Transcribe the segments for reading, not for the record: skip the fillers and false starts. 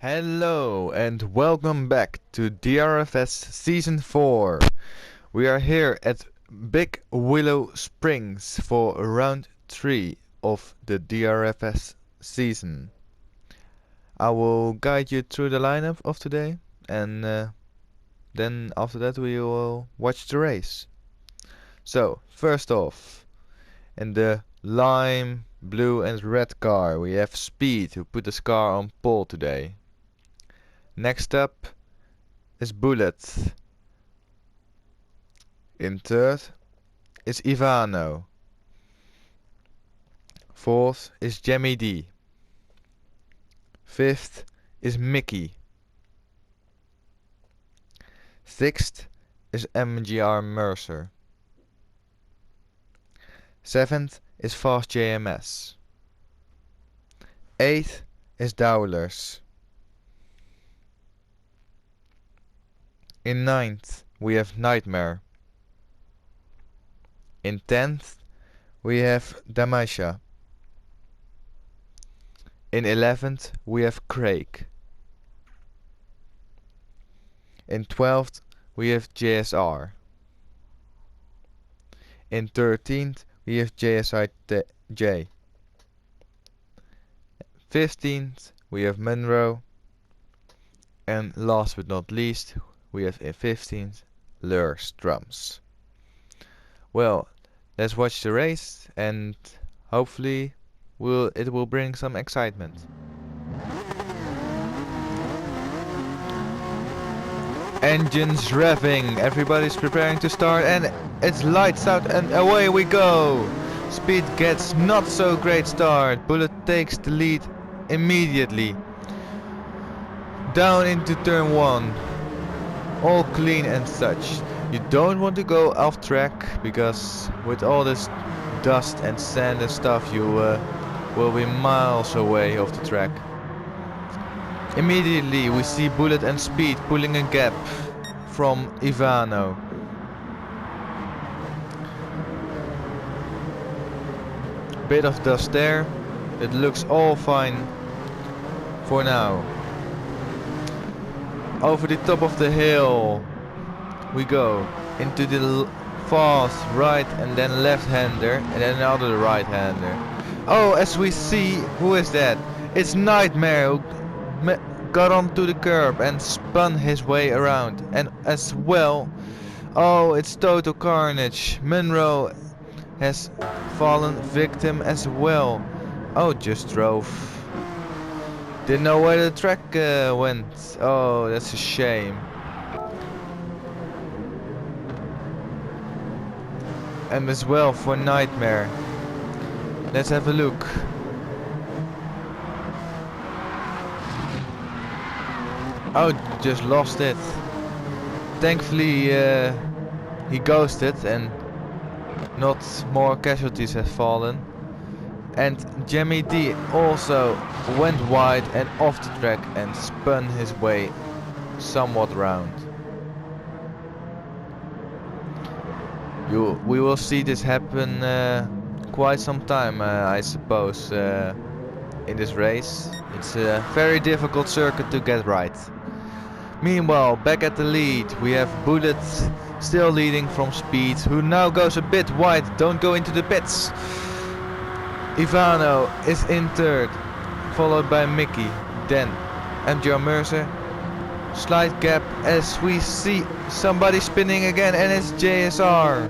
Hello and welcome back to DRFS Season 4. We are here at Big Willow Springs for round 3 of the DRFS season. I will guide you through the lineup of today and then after that we will watch the race. So, first off, in the lime, blue and red car we have Speed, who put his car on pole today. Next up is Bullet. In third is Ivano. Fourth is Jemmy D. Fifth is Mickey. Sixth is MGR Mercer. Seventh is Fast JMS. Eighth is Dowlers. In ninth we have Nightmare. In 10th we have Damaisha. In 11th we have Craig. In 12th we have JSR. In 13th we have JSIJ. 15th we have Monroe. And last but not least we have in 15th Lurs Drums. Well, let's watch the race and hopefully it will bring some excitement. Engines revving, everybody's preparing to start and it's lights out and away we go. Speed gets not so great start. Bullet takes the lead immediately. Down into turn 1. All clean and such. You don't want to go off track because with all this dust and sand and stuff you will be miles away off the track. Immediately we see Bullet and Speed pulling a gap from Ivano. Bit of dust there. It looks all fine for now. Over the top of the hill we go into the fast right and then left-hander and then another right-hander. Oh, as we see, who is that? It's Nightmare who got onto the curb and spun his way around. And as well, oh, it's total carnage. Monroe has fallen victim as well. Oh, just drove. Didn't know where the track went. Oh, that's a shame. And as well for Nightmare. Let's have a look. Oh, just lost it. Thankfully he ghosted and not more casualties have fallen. And Jemmy D also went wide and off the track and spun his way somewhat round. We will see this happen quite some time, I suppose, in this race. It's a very difficult circuit to get right. Meanwhile, back at the lead, we have Bullet still leading from Speed, who now goes a bit wide. Don't go into the pits. Ivano is in third, followed by Mickey. Then MGR Mercer. Slight gap as we see somebody spinning again, and it's JSR.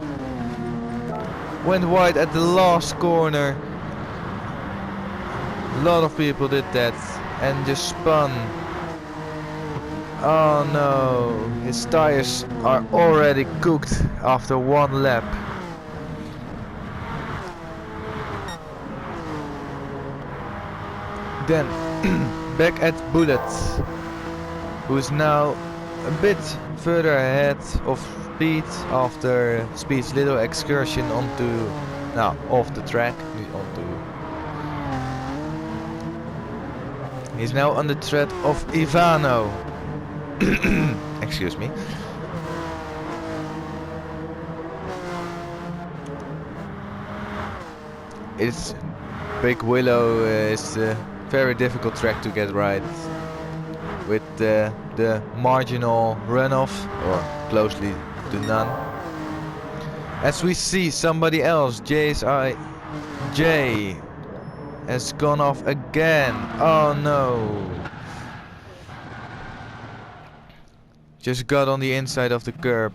Went wide at the last corner. A lot of people did that and just spun. Oh no, his tires are already cooked after one lap. Then back at Bullet, who is now a bit further ahead of Speed after Speed's little excursion off the track. He's now on the tread of Ivano. Excuse me. It's Big Willow is a very difficult track to get right. the marginal runoff, or closely to none. As we see somebody else, JSI J has gone off again. Oh no. Just got on the inside of the curb.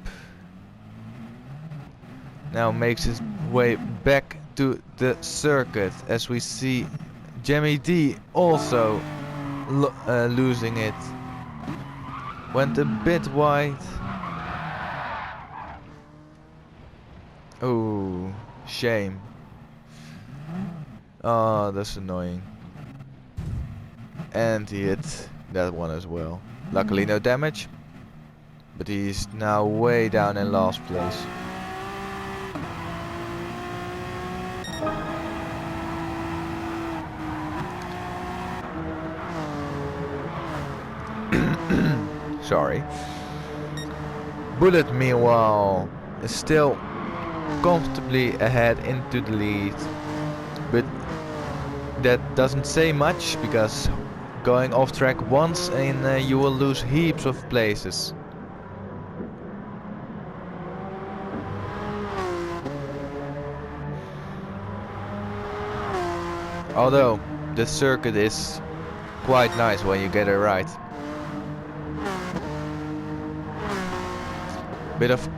Now makes his way back to the circuit, as we see Jemmy D also losing it. Went a bit wide. Oh, shame. Oh, that's annoying. And he hit that one as well. Luckily no damage. But he's now way down in last place. Sorry. Bullet, meanwhile, is still comfortably ahead into the lead. But that doesn't say much, because going off track once and you will lose heaps of places. Although the circuit is quite nice when you get it right. Bit of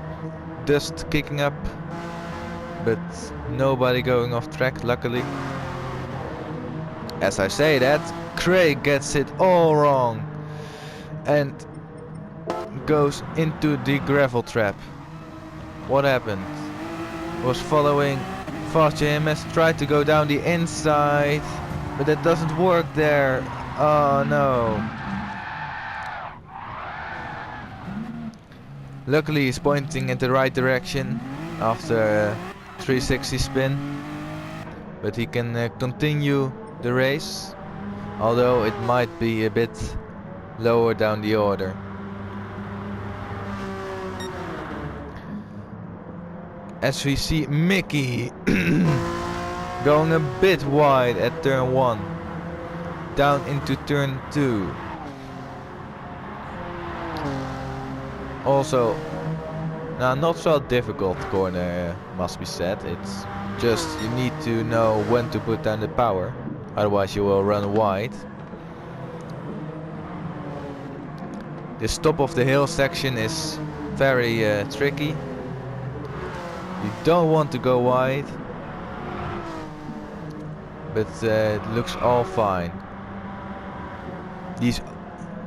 dust kicking up, but nobody going off track, luckily. As I say that, Craig gets it all wrong and goes into the gravel trap. What happened? Was following Fast JMS, tried to go down the inside, but that doesn't work there. Oh no. Luckily he's pointing in the right direction after a 360 spin, but he can continue the race, although it might be a bit lower down the order. As we see Mickey going a bit wide at turn 1, down into turn 2. Also, not so difficult corner, must be said. It's just you need to know when to put down the power, otherwise you will run wide. This top of the hill section is very tricky. You don't want to go wide, but it looks all fine. These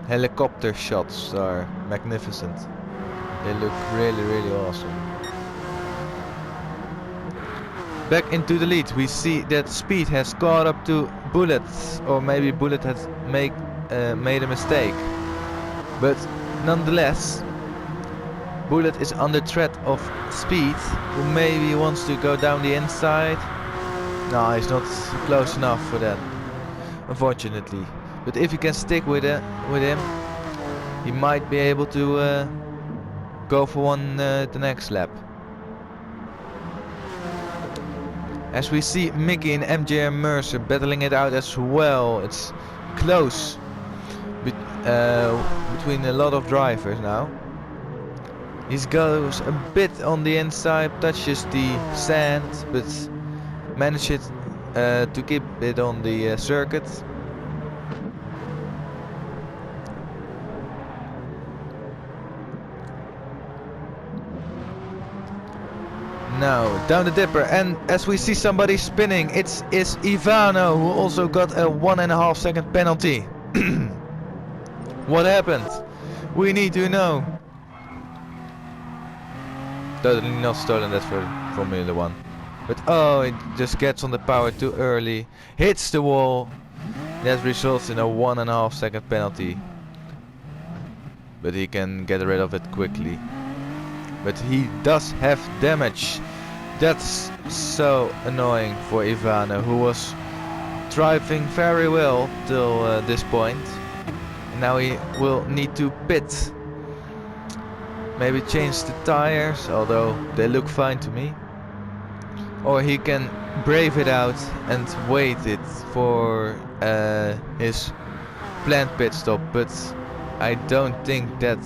helicopter shots are magnificent. They look really, really awesome. Back into the lead, we see that Speed has caught up to Bullet, or maybe Bullet has made a mistake. But nonetheless, Bullet is under threat of Speed, who maybe wants to go down the inside. No, he's not close enough for that, unfortunately. But if he can stick with him, he might be able to go for one the next lap. As we see Mickey and MJM Mercer battling it out as well. It's close between a lot of drivers now. He goes a bit on the inside, touches the sand, but manages to keep it on the circuit. Now down the dipper, and as we see somebody spinning, it's Ivano, who also got a 1.5 second penalty. What happened? We need to know. Totally not stolen that for Formula 1. But oh, it just gets on the power too early, hits the wall. That results in a 1.5 second penalty. But he can get rid of it quickly. But he does have damage. That's so annoying for Ivana, who was driving very well till this point. Now he will need to pit. Maybe change the tires, although they look fine to me. Or he can brave it out and wait it for his planned pit stop, but I don't think that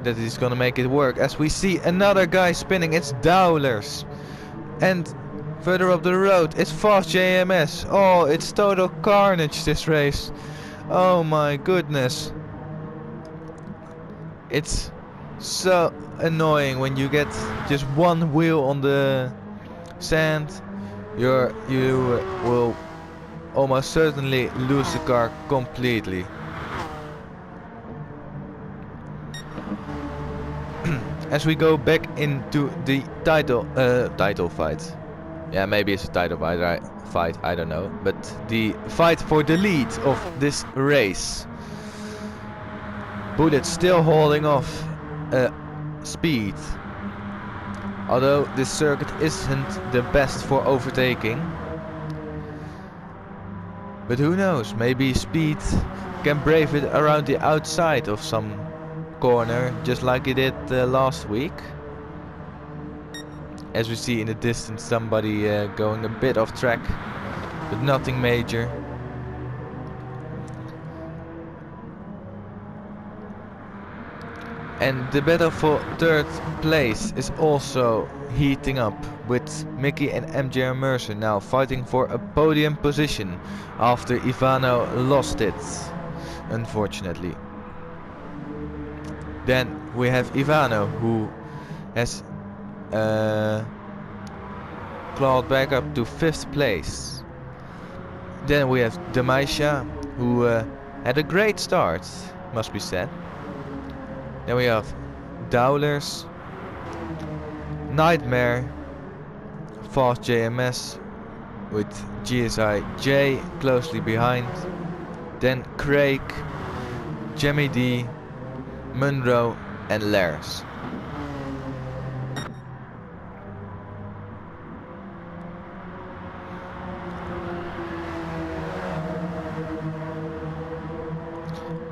he's gonna make it work, as we see another guy spinning. It's Dowlers. And further up the road, it's Fast JMS. Oh, it's total carnage, this race. Oh my goodness. It's so annoying when you get just one wheel on the sand. You will almost certainly lose the car completely. As we go back into the title fight. Yeah, maybe it's a title fight, I don't know. But the fight for the lead of this race. Bullet still holding off speed. Although this circuit isn't the best for overtaking. But who knows, maybe Speed can brave it around the outside of some corner, just like he did last week. As we see in the distance, somebody going a bit off track, but nothing major. And the battle for third place is also heating up, with Mickey and MJ Mercer now fighting for a podium position after Ivano lost it, unfortunately. Then we have Ivano, who has clawed back up to 5th place. Then we have Demaisha, who had a great start, must be said. Then we have Dowlers, Nightmare, Fast JMS with GSI J closely behind. Then Craig, Jemmy D, Munro and Lars.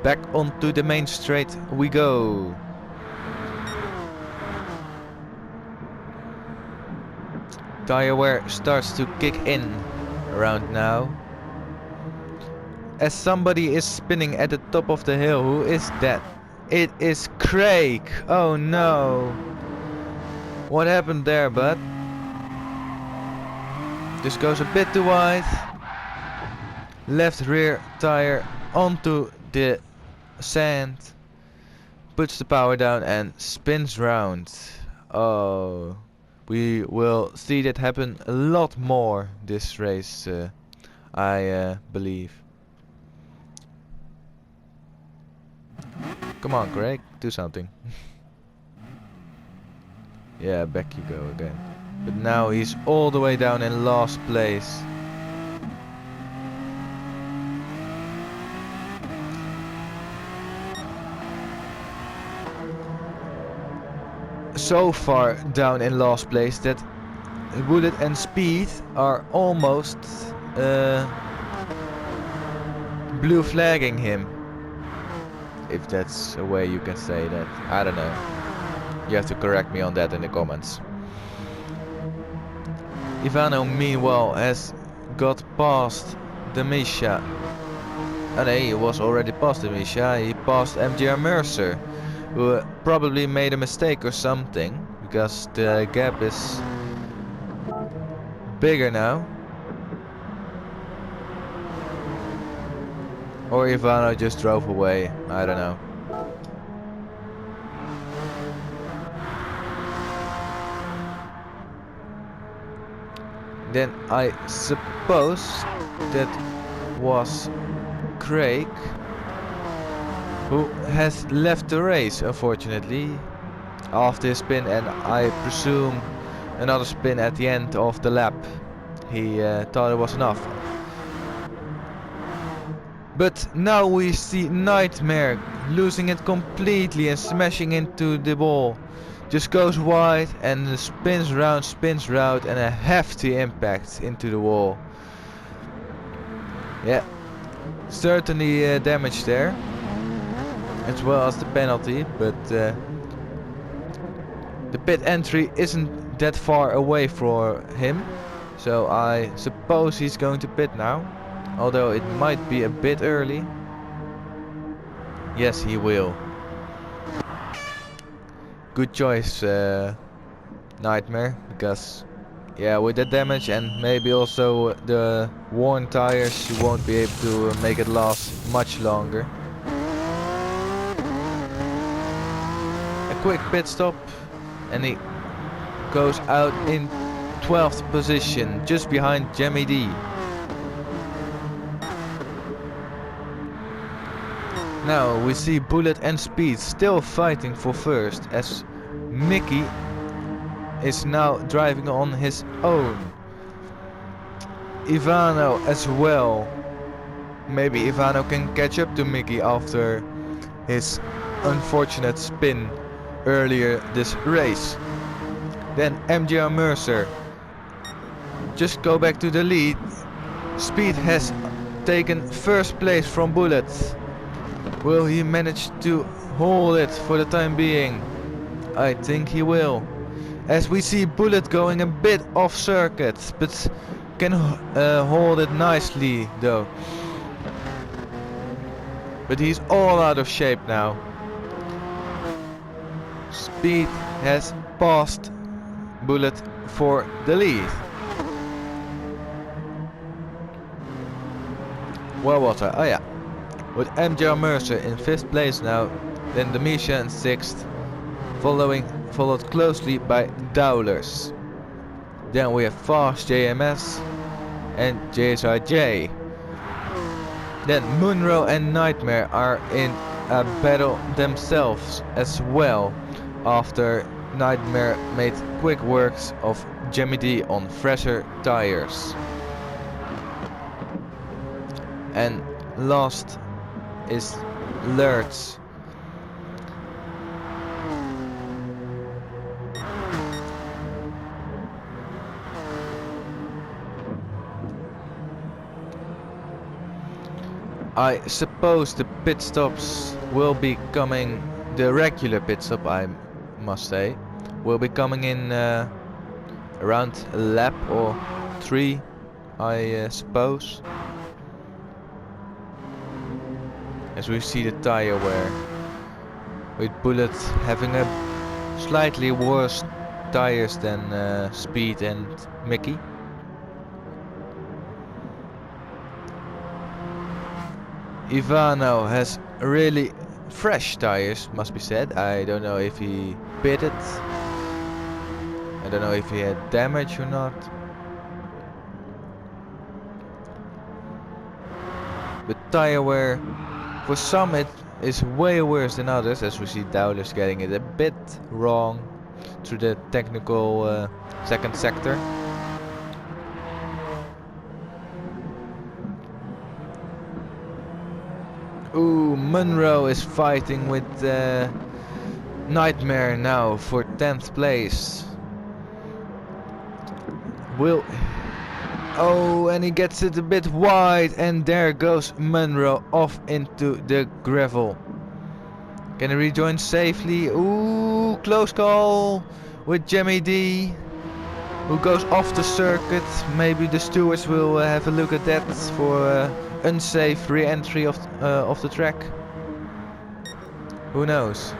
Back onto the main straight we go. Tire wear starts to kick in around now. As somebody is spinning at the top of the hill. Who is that? It is Craig. Oh no. What happened there, bud? This goes a bit too wide. Left rear tire onto the sand, puts the power down and spins round. Oh, we will see that happen a lot more this race, I believe. Come on, Craig, do something. Yeah, back you go again. But now he's all the way down in last place. So far down in last place that Bullet and Speed are almost blue flagging him. If that's a way you can say that. I don't know. You have to correct me on that in the comments. Ivano meanwhile has got past Demisha. And he was already past Demisha. He passed MJR Mercer, who probably made a mistake or something, because the gap is bigger now. Or Ivano just drove away, I don't know. Then I suppose that was Craig, who has left the race, unfortunately, after his spin, and I presume another spin at the end of the lap. He thought it was enough. But now we see Nightmare losing it completely and smashing into the wall. Just goes wide and spins round, and a hefty impact into the wall. Yeah, certainly damage there, as well as the penalty, but the pit entry isn't that far away for him, so I suppose he's going to pit now, although it might be a bit early. Yes, he will. Good choice, Nightmare, because yeah, with the damage and maybe also the worn tires, you won't be able to make it last much longer. A quick pit stop and he goes out in 12th position, just behind Jemmy D. Now we see Bullet and Speed still fighting for first, as Mickey is now driving on his own. Ivano as well. Maybe Ivano can catch up to Mickey after his unfortunate spin earlier this race. Then MJR Mercer. Just go back to the lead. Speed has taken first place from Bullet. Will he manage to hold it for the time being? I think he will. As we see Bullet going a bit off circuit, but can hold it nicely though. But he's all out of shape now. Speed has passed Bullet for the lead. Where was I? Oh yeah. With MJR Mercer in 5th place now, then Demisha in 6th, followed closely by Dowlers. Then we have Fast JMS and JSRJ. Then Munro and Nightmare are in a battle themselves as well, after Nightmare made quick works of Jemmy D on fresher tires. And last is Lurz. I suppose the pit stops will be coming, the regular pit stop I must say, will be coming in around a lap or 3, I suppose. As we see the tire wear, with Bullet having a slightly worse tires than Speed and Mickey. Ivano has really fresh tires, must be said. I don't know if he pitted. I don't know if he had damage or not. But tire wear, for some it is way worse than others, as we see Dowlers getting it a bit wrong through the technical second sector. Ooh, Munro is fighting with Nightmare now for 10th place. Oh, and he gets it a bit wide, and there goes Munro off into the gravel. Can he rejoin safely? Ooh, close call with Jemmy D, who goes off the circuit. Maybe the stewards will have a look at that for unsafe re-entry of the track. Who knows?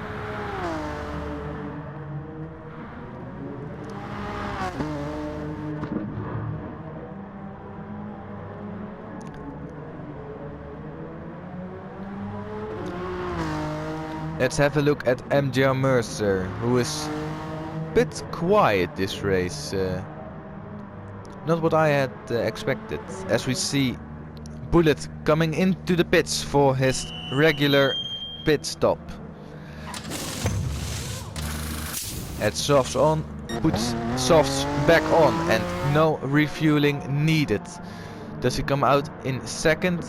Let's have a look at MJR Mercer, who is a bit quiet this race. Not what I had expected, as we see Bullet coming into the pits for his regular pit stop. Adds softs on, puts softs back on, and no refueling needed. Does he come out in 2nd?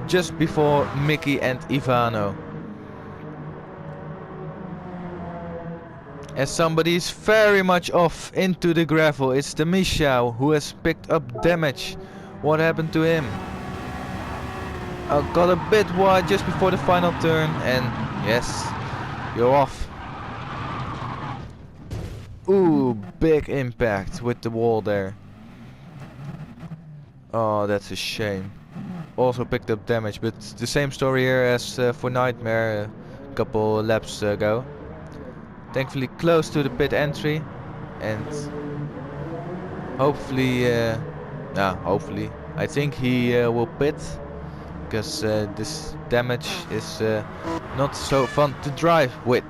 Just before Mickey and Ivano. As somebody is very much off into the gravel, it's the Michał who has picked up damage. What happened to him? Got a bit wide just before the final turn, and yes, you're off. Ooh, big impact with the wall there. Oh, that's a shame. also picked up damage, but the same story here as for Nightmare a couple laps ago. Thankfully close to the pit entry, and hopefully, hopefully, I think he will pit, because this damage is not so fun to drive with.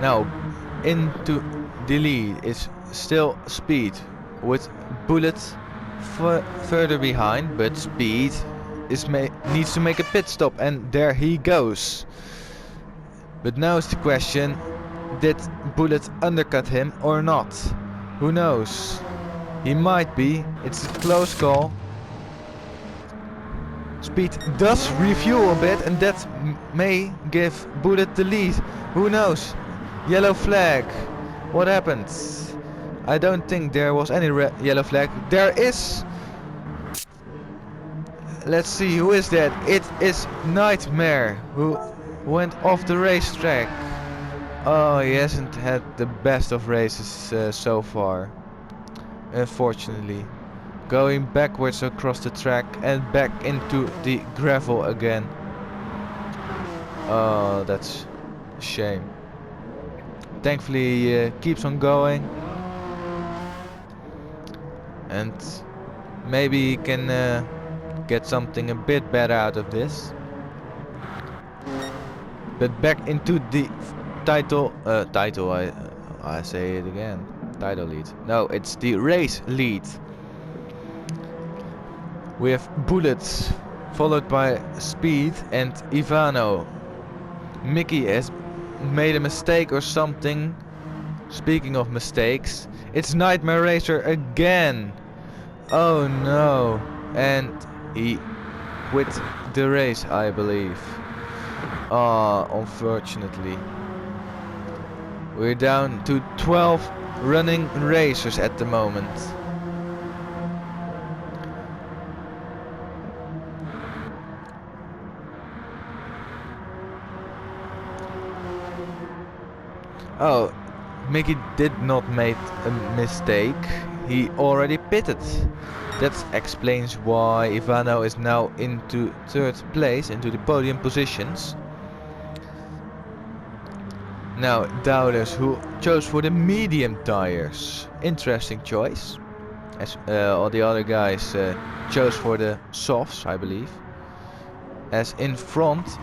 Now, into the lead is still Speed, with Bullet further behind, but Speed needs to make a pit stop, and there he goes. But now is the question, did Bullet undercut him or not? Who knows? He might be, it's a close call. Speed does refuel a bit, and that may give Bullet the lead. Who knows? Yellow flag. What happened? I don't think there was any yellow flag. There is. Let's see, who is that? It is Nightmare, who went off the racetrack. Oh, he hasn't had the best of races so far, unfortunately. Going backwards across the track and back into the gravel again. Oh, that's a shame. Thankfully he keeps on going, and maybe he can get something a bit better out of this. But back into the title, I say it again, title lead. No, it's the race lead. We have Bullets, followed by Speed and Ivano. Mickey has made a mistake or something. Speaking of mistakes, it's Nightmare Racer again. Oh no. And he quit the race, I believe. Ah, unfortunately. We're down to 12 running racers at the moment. Oh, Mickey did not make a mistake. He already pitted. That explains why Ivano is now into third place, into the podium positions. Now Dowders, who chose for the medium tires. Interesting choice. As all the other guys chose for the softs, I believe. As in front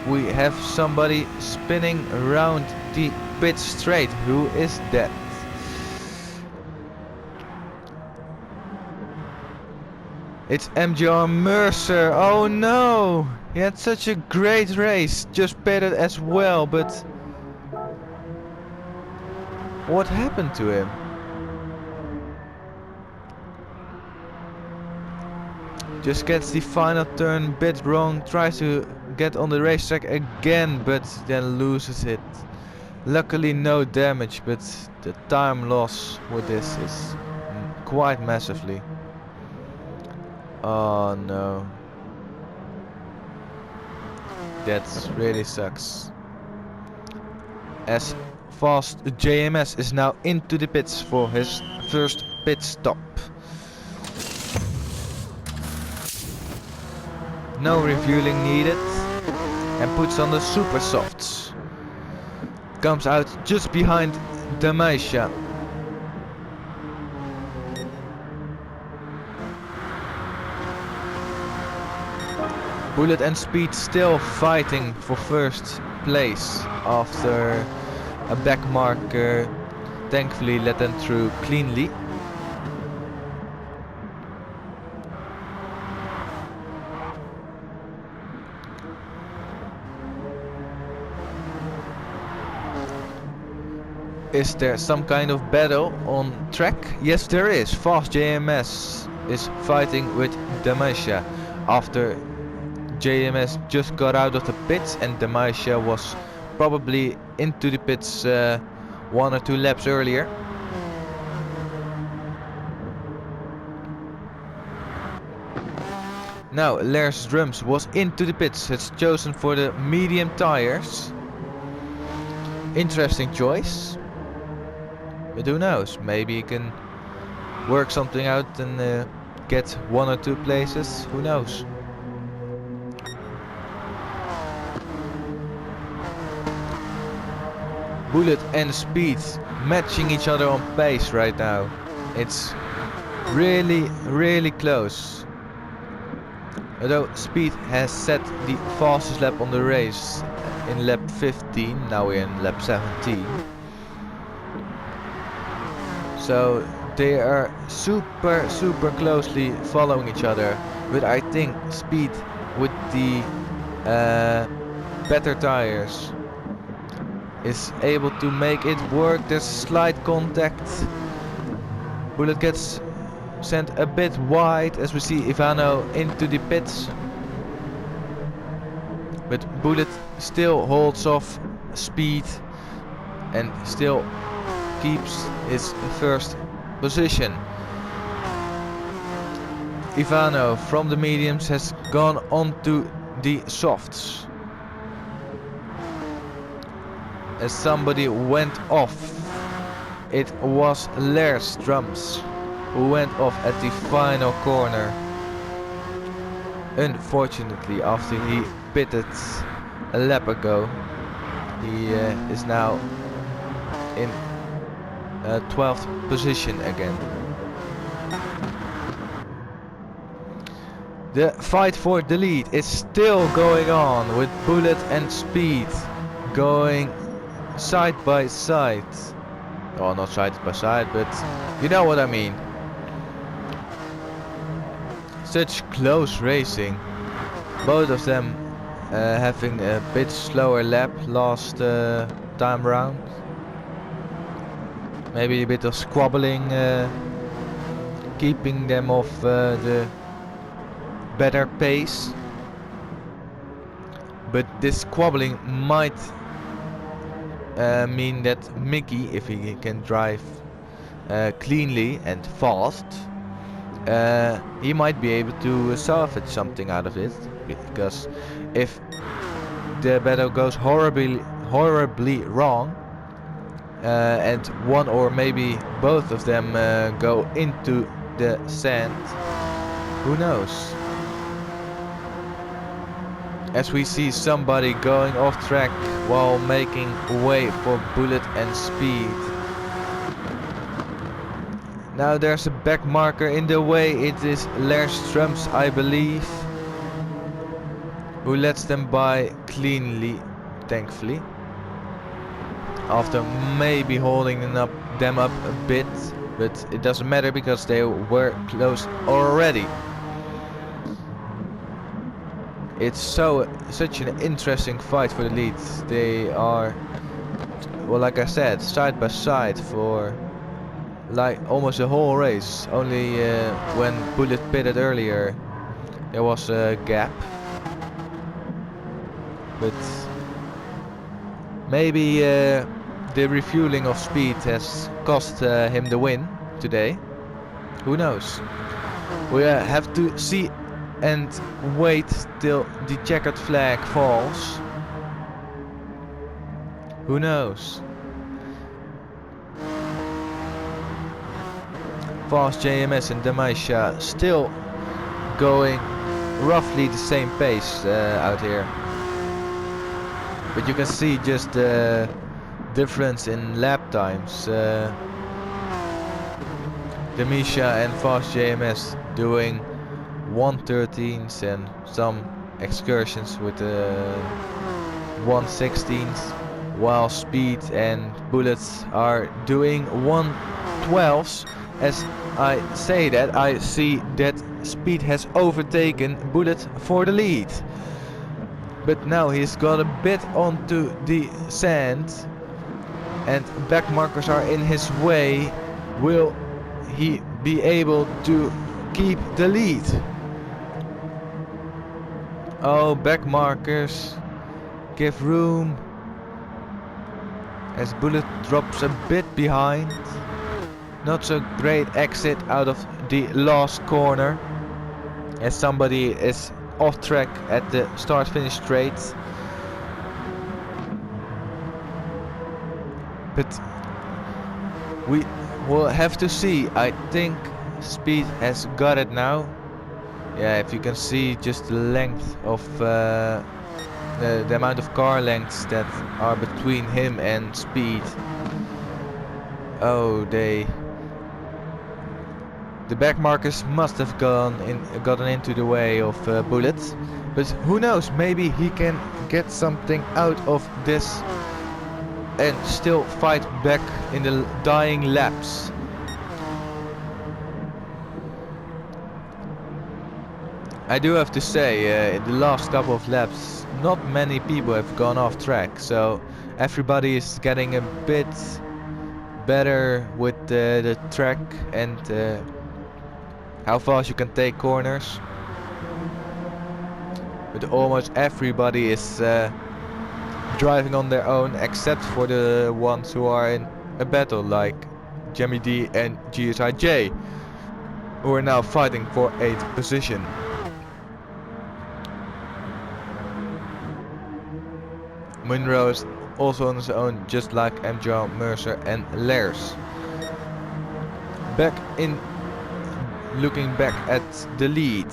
we have somebody spinning around the pit straight. Who is that? It's MGR Mercer. Oh no! He had such a great race, just pitted as well, but what happened to him? Just gets the final turn a bit wrong, tries to get on the racetrack again, but then loses it. Luckily no damage, but the time loss with this is quite massively. Oh no. That really sucks. As Fast JMS is now into the pits for his first pit stop. No refueling needed, and puts on the super softs. Comes out just behind Damaisha. Bullet and Speed still fighting for first place after a back marker thankfully let them through cleanly. Is there some kind of battle on track? Yes, there is. Fast JMS is fighting with Damaisha after JMS just got out of the pits, and Damaisha was probably into the pits 1 or 2 laps earlier. Now Lars Drums was into the pits. It's chosen for the medium tires. Interesting choice. But who knows, maybe he can work something out and get 1 or 2 places, who knows. Bullet and Speed matching each other on pace right now. It's really close. Although Speed has set the fastest lap on the race in lap 15, now we're in lap 17. So they are super closely following each other, but I think Speed with the better tires is able to make it work. There's slight contact. Bullet gets sent a bit wide as we see Ivano into the pits, but Bullet still holds off Speed and still keeps his first position. Ivano from the mediums has gone onto the softs as somebody went off. It was Drums who went off at the final corner. Unfortunately, after he pitted a lap ago, he is now in 12th position again. The fight for the lead is still going on with Bullet and Speed going side by side. Well, not side by side, but you know what I mean. Such close racing. Both of them having a bit slower lap last time round. Maybe a bit of squabbling, keeping them off the better pace. But this squabbling might mean that Mickey, if he can drive cleanly and fast, he might be able to salvage something out of it. Because if the battle goes horribly wrong, and one or maybe both of them go into the sand, who knows? As we see somebody going off track while making way for Bullet and Speed. Now there's a back marker in the way. It is Drums, I believe, who lets them by cleanly, thankfully. After maybe holding them up a bit, but it doesn't matter because they were close already. It's such an interesting fight for the lead. They are, well, like I said, side by side for like almost the whole race. Only when Bullet pitted earlier there was a gap. But maybe the refueling of Speed has cost him the win today. Who knows? We have to see and wait till the checkered flag falls. Who knows? Fast JMS and Damaisha still going roughly the same pace out here. But you can see just the difference in lap times. Damisha and Fast JMS doing 1:13s and some excursions with 1:16s, while Speed and Bullets are doing 1:12s. As I say that, I see that Speed has overtaken Bullet for the lead. But now he's got a bit onto the sand and back markers are in his way. Will he be able to keep the lead? Oh, back markers give room as Bullet drops a bit behind. Not so great exit out of the last corner as somebody is off track at the start-finish straight. But We will have to see. I think Speed has got it now. Yeah, if you can see just the length of the amount of car lengths that are between him and Speed. Oh, the back markers must have gotten into the way of Bullet. But who knows, maybe he can get something out of this and still fight back in the dying laps. I do have to say, in the last couple of laps, not many people have gone off track, so everybody is getting a bit better with the track and how fast you can take corners. But almost everybody is driving on their own, except for the ones who are in a battle, like Jimmy D and GSIJ, who are now fighting for 8th position. Munro is also on his own, just like MJ Mercer and Lairs. Looking back at the lead,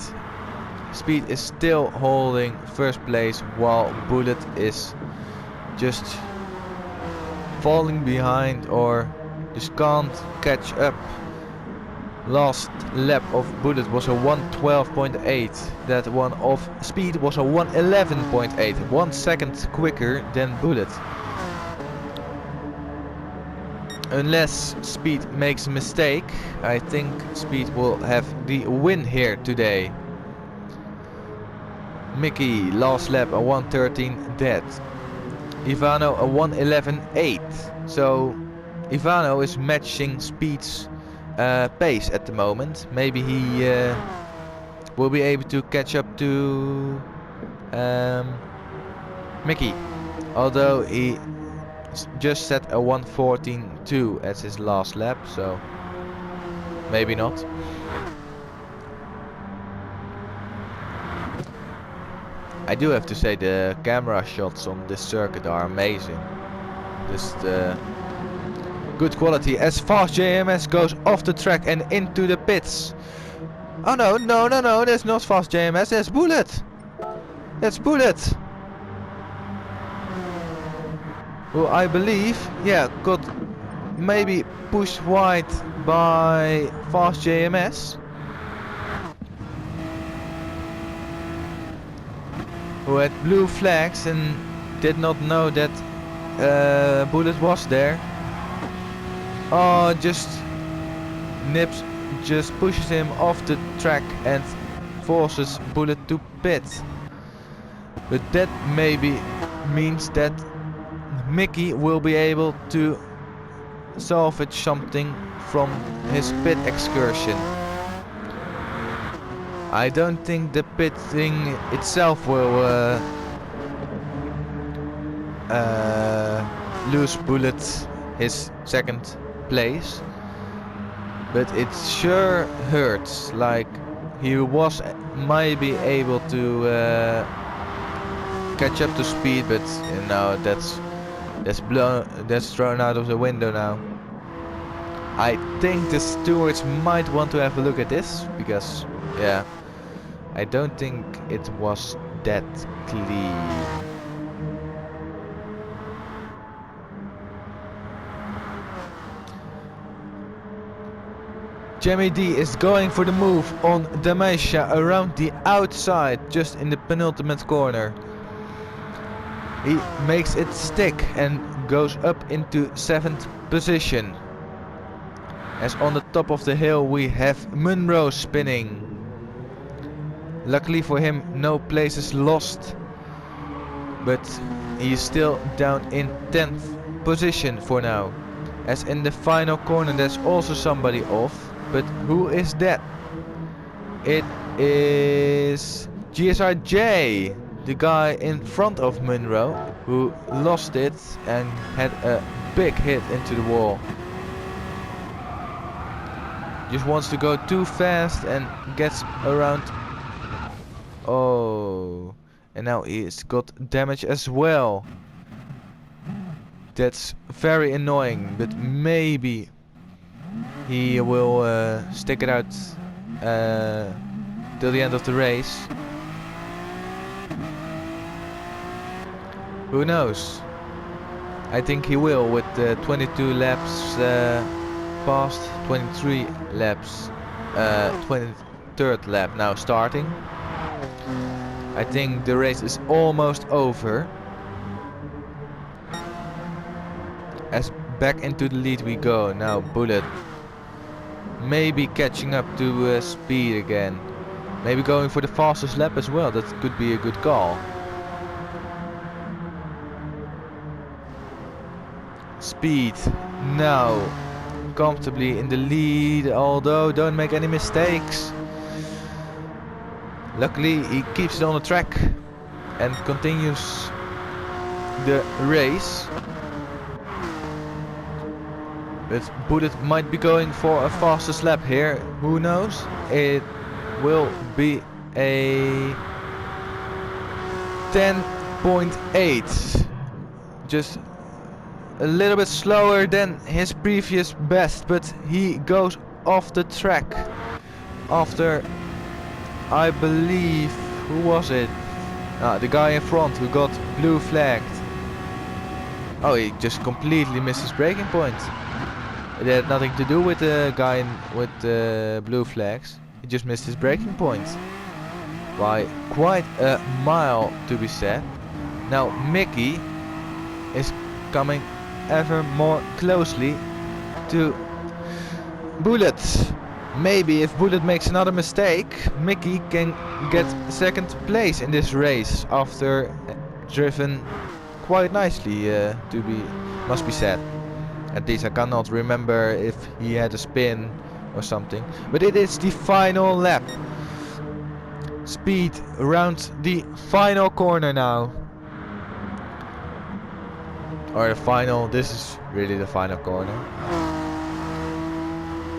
Speed is still holding first place while Bullet is just falling behind or just can't catch up. Last lap of Bullet was a 1:12.8. That one of Speed was a 1:11.8. 1 second quicker than Bullet. Unless Speed makes a mistake, I think Speed will have the win here today. Mickey, last lap a 1:13 dead. Ivano a 1:11.8. So Ivano is matching Speed's pace at the moment. Maybe he will be able to catch up to Mickey, although he just set a 1:14.2 as his last lap, so maybe not. I do have to say the camera shots on this circuit are amazing. Just good quality as Fast JMS goes off the track and into the pits. Oh no, that's not Fast JMS, that's Bullet. That's Bullet. Who I believe, yeah, got maybe pushed wide by Fast JMS. Who had blue flags and did not know that Bullet was there. Oh, just pushes him off the track and forces Bullet to pit. But that maybe means that Mickey will be able to salvage something from his pit excursion. I don't think the pitting itself will lose Bullet his second place, but it sure hurts. Like he was maybe able to catch up to Speed, but you know that's thrown out of the window now. I think the stewards might want to have a look at this because, yeah, I don't think it was that clean. Jimmy D is going for the move on Damasia around the outside, just in the penultimate corner. He makes it stick and goes up into 7th position. As on the top of the hill we have Munro spinning. Luckily for him, no places lost, but he's still down in 10th position for now. As in the final corner there's also somebody off, but who is that? It is GSRJ, the guy in front of Munro, who lost it and had a big hit into the wall. Just wants to go too fast and gets around. Oh, and now he's got damage as well. That's very annoying, but maybe he will stick it out till the end of the race. Who knows? I think he will with 22 laps past, 23 laps, 23rd lap now starting. I think the race is almost over. As back into the lead we go. Now Bullet maybe catching up to speed again. Maybe going for the fastest lap as well. That could be a good call. Speed now comfortably in the lead, although don't make any mistakes. Luckily he keeps it on the track and continues the race. But Bullet might be going for a fastest lap here, who knows? It will be a 10.8. Just a little bit slower than his previous best, but he goes off the track after, I believe, who was it? The guy in front who got blue flagged. Oh, he just completely missed his braking point. It had nothing to do with the guy with the blue flags. He just missed his braking point by quite a mile, to be said. Now Mickey is coming ever more closely to Bullet. Maybe if Bullet makes another mistake, Mickey can get second place in this race after driven quite nicely, must be said. At least I cannot remember if he had a spin or something. But it is the final lap. Speed around the final corner now. Or the final, this is really the final corner.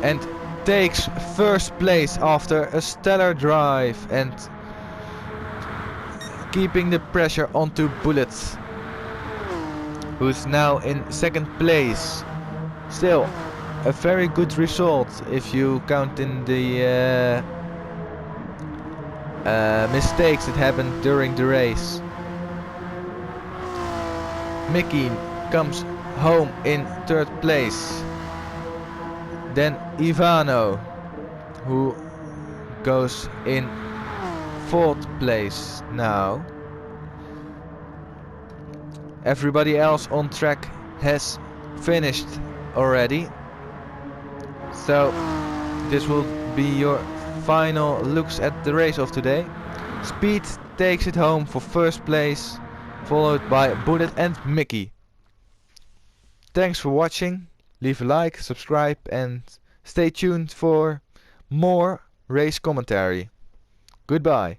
And takes first place after a stellar drive and keeping the pressure onto Bullet, who's now in second place. Still a very good result if you count in the mistakes that happened during the race. Mickey comes home in third place. Then Ivano, who goes in fourth place now. Everybody else on track has finished already. So this will be your final looks at the race of today. Speed takes it home for first place, followed by Bullet and Mickey. Thanks for watching. Leave a like, subscribe and stay tuned for more race commentary. Goodbye.